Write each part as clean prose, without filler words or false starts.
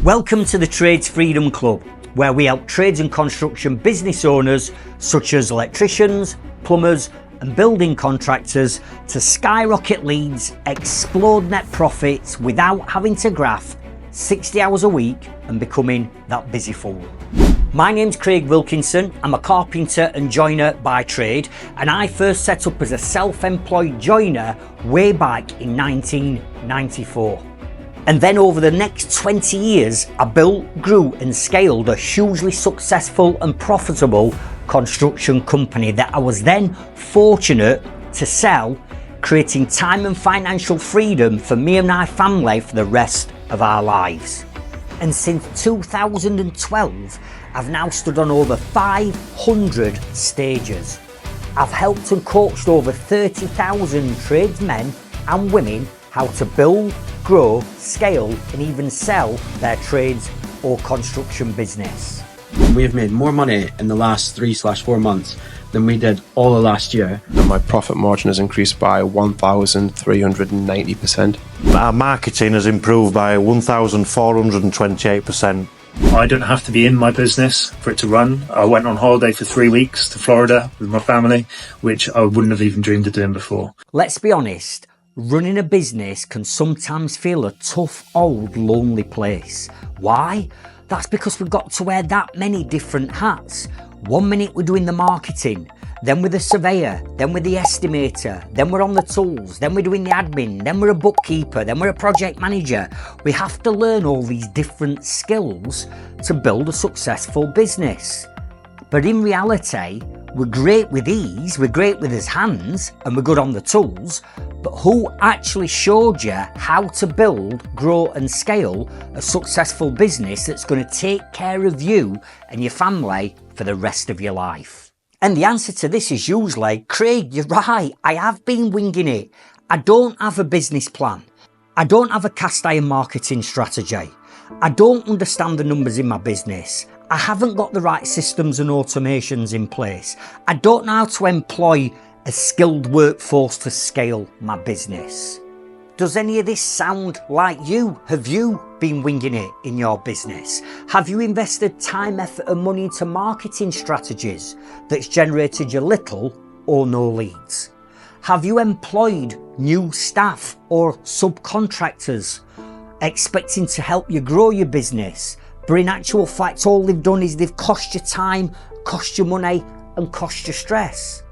Welcome to the Trades Freedom Club, where we help trades and construction business owners such as electricians, plumbers and building contractors to skyrocket leads, explode net profits without having to graft 60 hours a week and becoming that busy fool. My name's Craig Wilkinson. I'm a carpenter and joiner by trade, and I first set up as a self-employed joiner way back in 1994. And then over the next 20 years, I built, grew and scaled a hugely successful and profitable construction company that I was then fortunate to sell, creating time and financial freedom for me and my family for the rest of our lives. And since 2012, I've now stood on over 500 stages. I've helped and coached over 30,000 tradesmen and women how to build, grow, scale and even sell their trades or construction business. We have made more money in the last 3/4 months than we did all of last year. And my profit margin has increased by 1,390%. Our marketing has improved by 1,428%. I don't have to be in my business for it to run. I went on holiday for 3 weeks to Florida with my family, which I wouldn't have even dreamed of doing before. Let's be honest, running a business can sometimes feel a tough, old, lonely place. Why? That's because we've got to wear that many different hats. 1 minute we're doing the marketing, then we're the surveyor, then we're the estimator, then we're on the tools, then we're doing the admin, then we're a bookkeeper, then we're a project manager. We have to learn all these different skills to build a successful business. But in reality, we're great with ease, we're great with his hands, and we're good on the tools, but who actually showed you how to build, grow and scale a successful business that's going to take care of you and your family for the rest of your life? And the answer to this is usually, Craig, you're right, I have been winging it. I don't have a business plan. I don't have a cast iron marketing strategy. I don't understand the numbers in my business. I haven't got the right systems and automations in place. I don't know how to employ a skilled workforce to scale my business. Does any of this sound like you? Have you been winging it in your business? Have you invested time, effort and money into marketing strategies that's generated you little or no leads? Have you employed new staff or subcontractors expecting to help you grow your business, but in actual fact all they've done is they've cost you time, cost you money and cost you stress?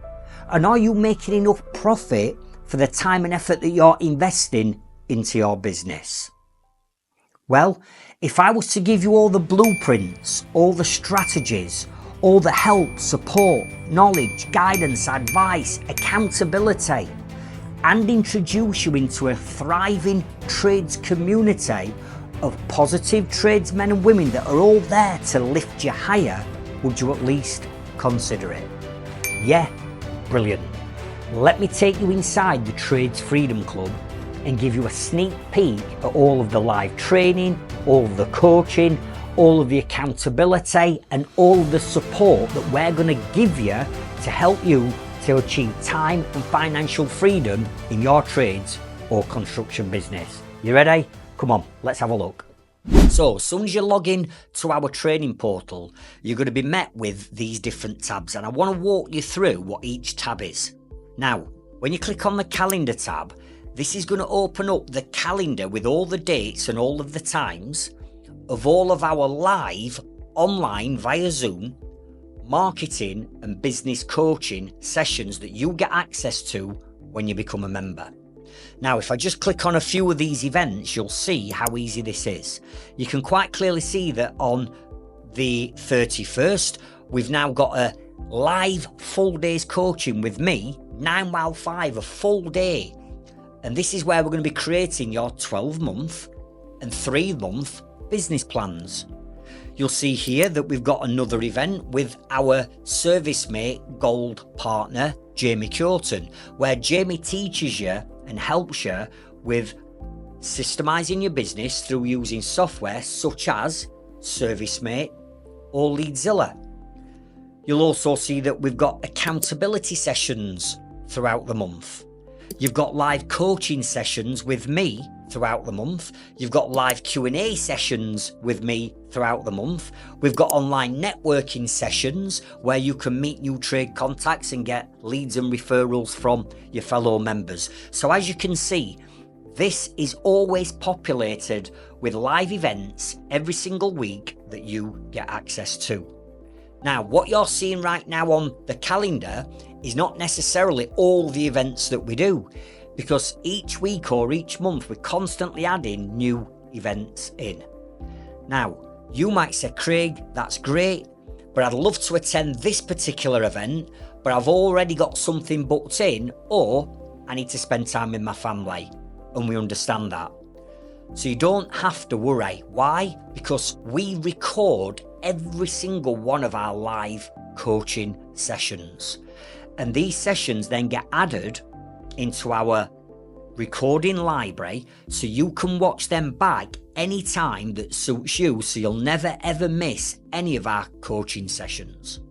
And are you making enough profit for the time and effort that you're investing into your business? Well, if I was to give you all the blueprints, all the strategies, all the help, support, knowledge, guidance, advice, accountability, and introduce you into a thriving trades community of positive tradesmen and women that are all there to lift you higher, would you at least consider it? Yeah, brilliant. Let me take you inside the Trades Freedom Club and give you a sneak peek at all of the live training, all of the coaching, all of the accountability and all of the support that we're going to give you to help you to achieve time and financial freedom in your trades or construction business. You ready? Come on, let's have a look. So as soon as you log in to our training portal, you're going to be met with these different tabs, and I want to walk you through what each tab is. Now, when you click on the calendar tab, this is going to open up the calendar with all the dates and all of the times of all of our live online via Zoom marketing and business coaching sessions that you get access to when you become a member. Now, if I just click on a few of these events, you'll see how easy this is. You can quite clearly see that on the 31st, we've now got a live full day's coaching with me, 9 while 5, a full day. And this is where we're going to be creating your 12-month and 3-month business plans. You'll see here that we've got another event with our ServiceMate Gold partner, Jamie Curtin, where Jamie teaches you and helps you with systemising your business through using software such as ServiceMate or Leadzilla. You'll also see that we've got accountability sessions throughout the month. You've got live coaching sessions with me throughout the month. You've got live Q&A sessions with me throughout the month. We've got online networking sessions where you can meet new trade contacts and get leads and referrals from your fellow members. So as you can see, this is always populated with live events every single week that you get access to. Now, what you're seeing right now on the calendar is not necessarily all the events that we do, because each week or each month we're constantly adding new events in. Now, you might say, Craig, that's great, but I'd love to attend this particular event, but I've already got something booked in, or I need to spend time with my family, and we understand that. So you don't have to worry. Why? Because we record every single one of our live coaching sessions, and these sessions then get added into our recording library, so you can watch them back anytime that suits you, so you'll never ever miss any of our coaching sessions.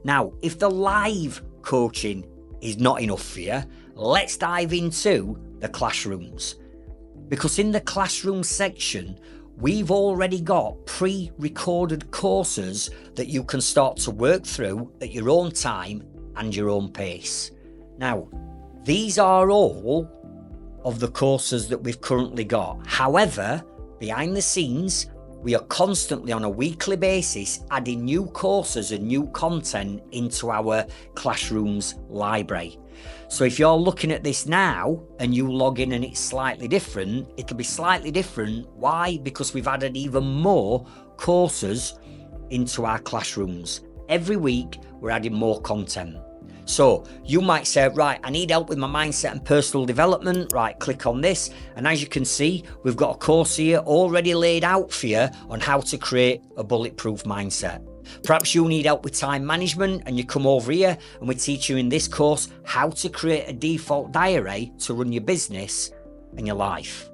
Now, if the live coaching is not enough for you, let's dive into the classrooms, because in the classroom section we've already got pre-recorded courses that you can start to work through at your own time and your own pace. Now, these are all of the courses that we've currently got. However, behind the scenes, we are constantly on a weekly basis adding new courses and new content into our classrooms library. So if you're looking at this now and you log in and it's slightly different, it'll be slightly different. Why? Because we've added even more courses into our classrooms. Every week, we're adding more content. So you might say, right, I need help with my mindset and personal development. Right, click on this. And as you can see, we've got a course here already laid out for you on how to create a bulletproof mindset. Perhaps you need help with time management and you come over here and we teach you in this course how to create a default diary to run your business and your life.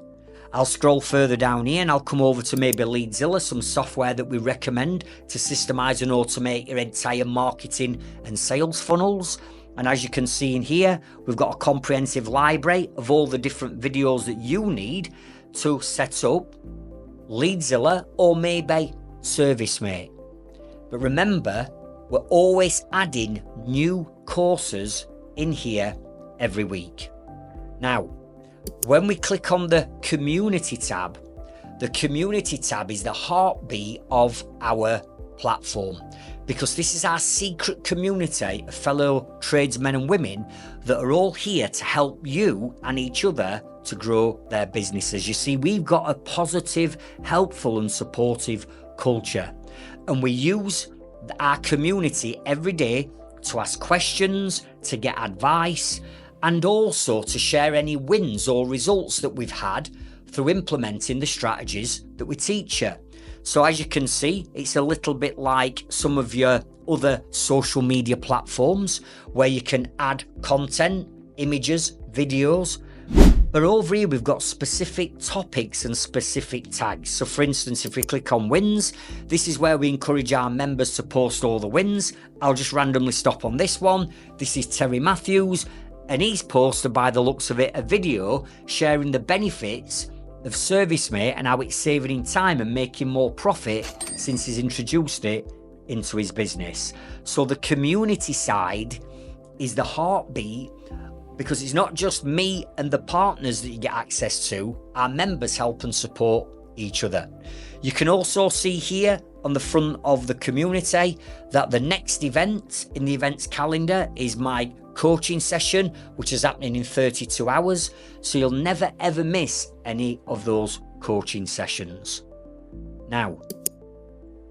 I'll scroll further down here and I'll come over to maybe Leadzilla, some software that we recommend to systemise and automate your entire marketing and sales funnels. And as you can see in here, we've got a comprehensive library of all the different videos that you need to set up Leadzilla or maybe ServiceMate. But remember, we're always adding new courses in here every week. Now, when we click on the community tab is the heartbeat of our platform, because this is our secret community of fellow tradesmen and women that are all here to help you and each other to grow their businesses. You see, we've got a positive, helpful and supportive culture, and we use our community every day to ask questions, to get advice, and also to share any wins or results that we've had through implementing the strategies that we teach you. So as you can see, it's a little bit like some of your other social media platforms where you can add content, images, videos. But over here, we've got specific topics and specific tags. So for instance, if we click on wins, this is where we encourage our members to post all the wins. I'll just randomly stop on this one. This is Terry Matthews, and he's posted, by the looks of it, a video sharing the benefits of ServiceMate and how it's saving him time and making more profit since he's introduced it into his business. So the community side is the heartbeat, because it's not just me and the partners that you get access to. Our members help and support each other. You can also see here on the front of the community that the next event in the events calendar is my coaching session, which is happening in 32 hours. So you'll never ever miss any of those coaching sessions. Now,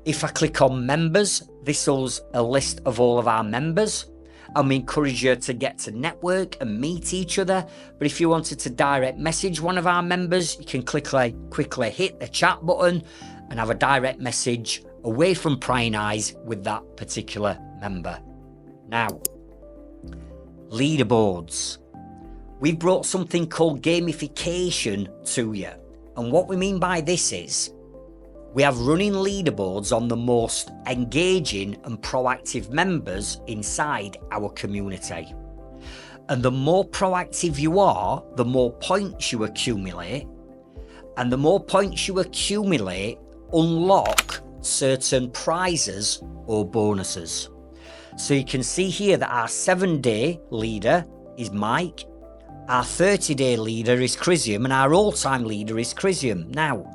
if I click on members, this is a list of all of our members. And we encourage you to get to network and meet each other. But if you wanted to direct message one of our members, you can quickly hit the chat button and have a direct message away from prying eyes with that particular member. Now, leaderboards. We've brought something called gamification to you. And what we mean by this is, we have running leaderboards on the most engaging and proactive members inside our community. And the more proactive you are, the more points you accumulate, And the more points you accumulate, unlock certain prizes or bonuses. So you can see here that our 7-day leader is Mike, our 30-day leader is Crisium, and our all-time leader is Crisium. Now,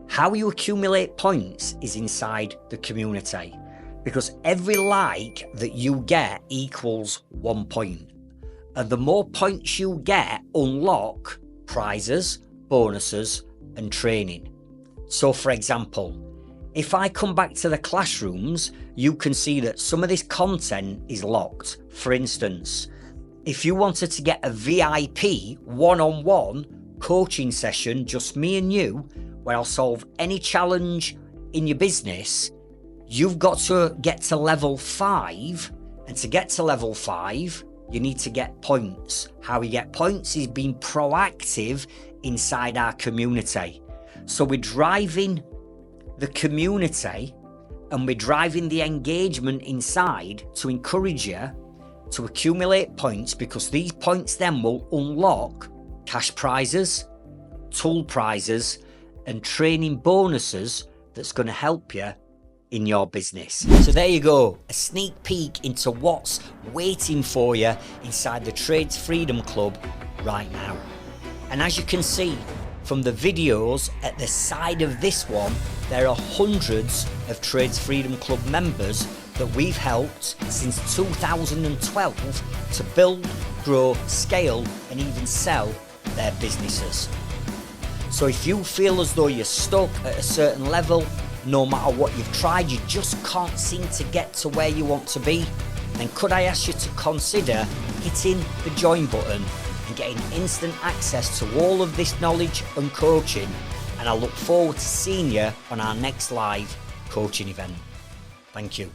how you accumulate points is inside the community, because every like that you get equals 1 point. And the more points you get, unlock prizes, bonuses, and training. So for example, if I come back to the classrooms, you can see that some of this content is locked. For instance, if you wanted to get a VIP one-on-one coaching session, just me and you, where I'll solve any challenge in your business, you've got to get to level 5. And to get to level 5, you need to get points. How you get points is being proactive inside our community. So we're driving the community and we're driving the engagement inside to encourage you to accumulate points, because these points then will unlock cash prizes, tool prizes, and training bonuses that's going to help you in your business. So there you go, a sneak peek into what's waiting for you inside the Trades Freedom Club right now. And as you can see from the videos at the side of this one, there are hundreds of Trades Freedom Club members that we've helped since 2012 to build, grow, scale, and even sell their businesses. So if you feel as though you're stuck at a certain level, no matter what you've tried, you just can't seem to get to where you want to be, then could I ask you to consider hitting the join button and getting instant access to all of this knowledge and coaching, and I look forward to seeing you on our next live coaching event. Thank you.